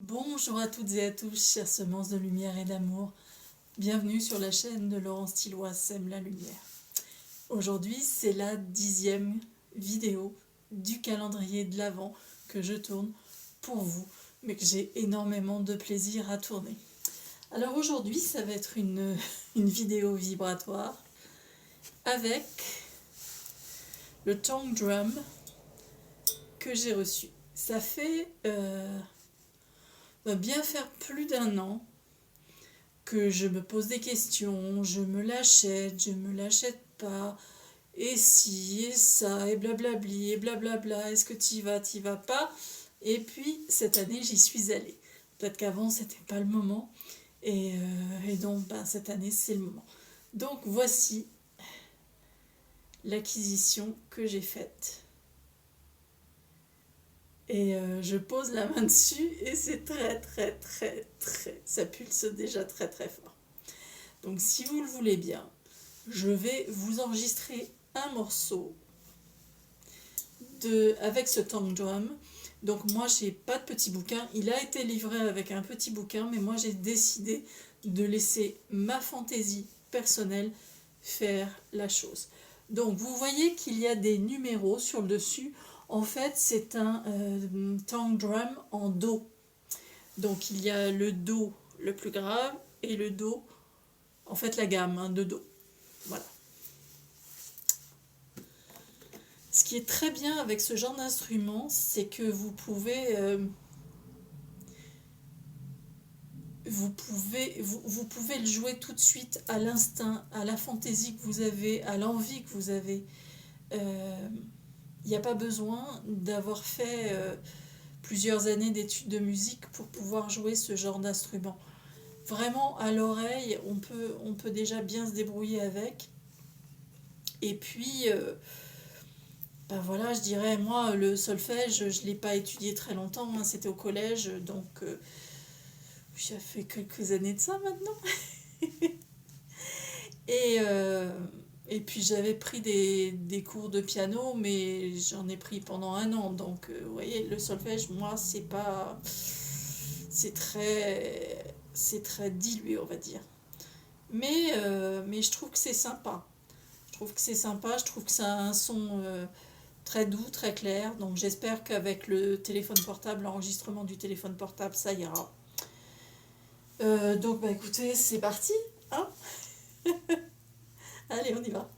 Bonjour à toutes et à tous, chères semences de lumière et d'amour. Bienvenue sur la chaîne de Laurence Tillois Sème la Lumière. Aujourd'hui, c'est la 10e vidéo du calendrier de l'Avent que je tourne pour vous, mais que j'ai énormément de plaisir à tourner. Alors aujourd'hui, ça va être une vidéo vibratoire avec le Tongue Drum que j'ai reçu. Ça fait va bien faire plus d'1 an que je me pose des questions, je me l'achète pas, et si, et ça, et blablabli, et blablabla, est-ce que t'y vas pas? Et puis cette année j'y suis allée. Peut-être qu'avant c'était pas le moment, et donc cette année c'est le moment. Donc voici l'acquisition que j'ai faite. Et je pose la main dessus et c'est très, ça pulse déjà très très fort. Donc si vous le voulez bien, je vais vous enregistrer un morceau avec ce tongue drum. Donc moi j'ai pas de petit bouquin, il a été livré avec un petit bouquin, mais moi j'ai décidé de laisser ma fantaisie personnelle faire la chose. Donc vous voyez qu'il y a des numéros sur le dessus. En fait, c'est un tongue drum en do. Donc il y a le do le plus grave et le do, en fait la gamme de do. Voilà. Ce qui est très bien avec ce genre d'instrument, c'est que vous pouvez le jouer tout de suite à l'instinct, à la fantaisie que vous avez, à l'envie que vous avez. Il n'y a pas besoin d'avoir fait plusieurs années d'études de musique pour pouvoir jouer ce genre d'instrument. Vraiment, à l'oreille, on peut déjà bien se débrouiller avec. Et puis, voilà, je dirais, moi, le solfège, je ne l'ai pas étudié très longtemps, hein, c'était au collège, donc ça fait quelques années de ça maintenant. Et, puis j'avais pris des cours de piano, mais j'en ai pris pendant 1 an. Donc vous voyez, le solfège, moi, c'est pas. C'est très dilué, on va dire. Mais je trouve que c'est sympa. Je trouve que ça a un son très doux, très clair. Donc j'espère qu'avec le téléphone portable, l'enregistrement du téléphone portable, ça ira. Donc écoutez, c'est parti, hein. Allez, on y va.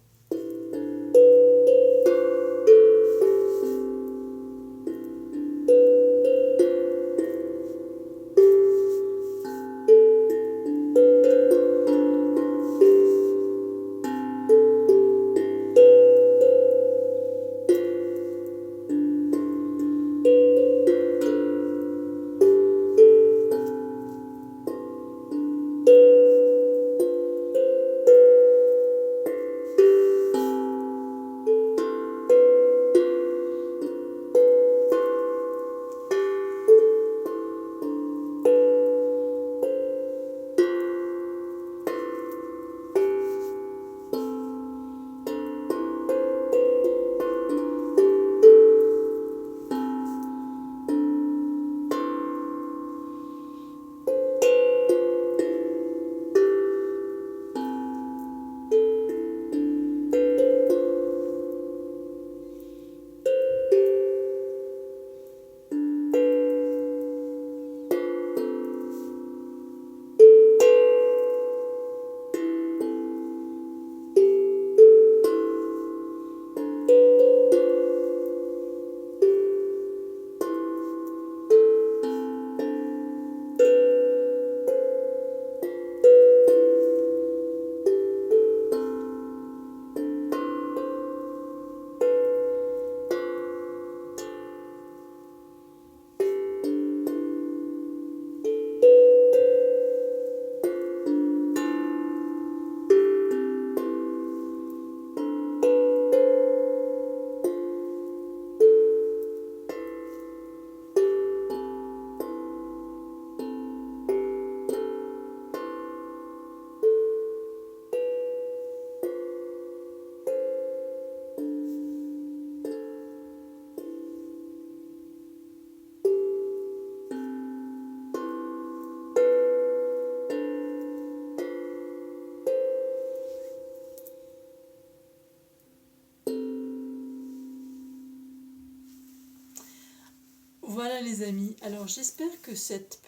les amis, alors j'espère que cette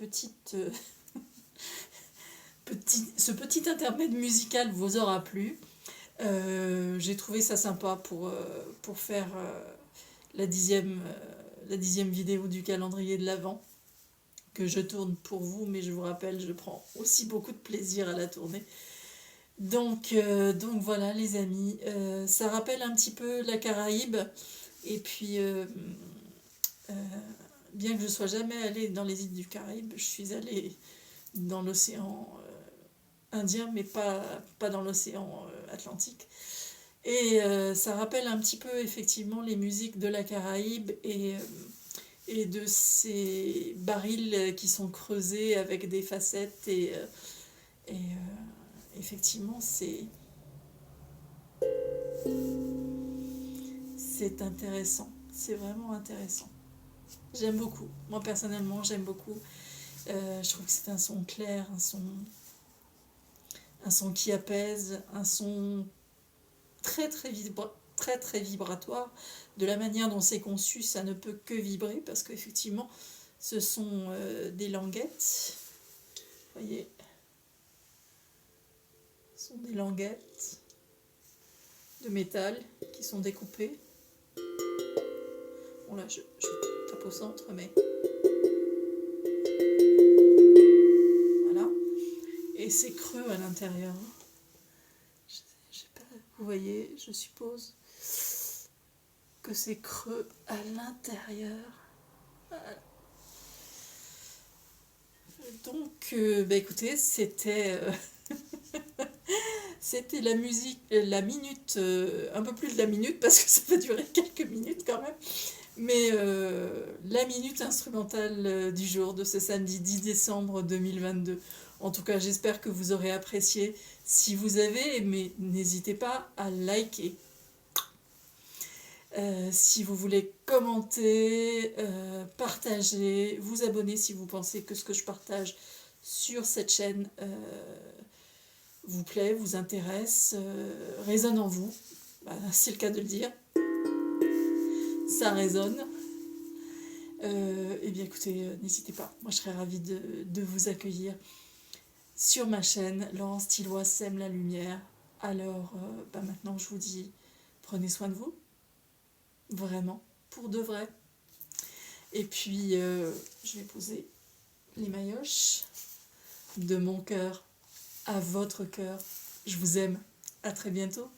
ce petit intermède musical vous aura plu. J'ai trouvé ça sympa pour faire la 10e vidéo du calendrier de l'Avent que je tourne pour vous, mais je vous rappelle, je prends aussi beaucoup de plaisir à la tourner. Donc voilà les amis, ça rappelle un petit peu la Caraïbe, et puis bien que je ne sois jamais allée dans les îles du Caraïbe, je suis allée dans l'océan Indien, mais pas dans l'océan Atlantique. Et ça rappelle un petit peu effectivement les musiques de la Caraïbe et de ces barils qui sont creusés avec des facettes. Et effectivement, c'est intéressant. C'est vraiment intéressant. J'aime beaucoup. Moi, personnellement, j'aime beaucoup. Je trouve que c'est un son clair, un son qui apaise, un son très très vibratoire. De la manière dont c'est conçu, ça ne peut que vibrer, parce qu'effectivement, ce sont des languettes. Vous voyez, ce sont des languettes de métal qui sont découpées. Bon là, je tape au centre, mais... Voilà. Et c'est creux à l'intérieur. Vous voyez, je suppose que c'est creux à l'intérieur. Voilà. Donc, écoutez, c'était la musique, la minute, un peu plus de la minute, parce que ça va durer quelques minutes quand même, mais la minute instrumentale du jour de ce samedi 10 décembre 2022. En tout cas, j'espère que vous aurez apprécié. Si vous avez aimé, n'hésitez pas à liker. Si vous voulez commenter, partager, vous abonner si vous pensez que ce que je partage sur cette chaîne vous plaît, vous intéresse, résonne en vous. C'est le cas de le dire. Ça résonne. Eh bien écoutez, n'hésitez pas. Moi je serais ravie de vous accueillir sur ma chaîne. Laurence Tilloy sème la lumière. Alors maintenant je vous dis, prenez soin de vous. Vraiment, pour de vrai. Et puis je vais poser les maillotches de mon cœur à votre cœur. Je vous aime. À très bientôt.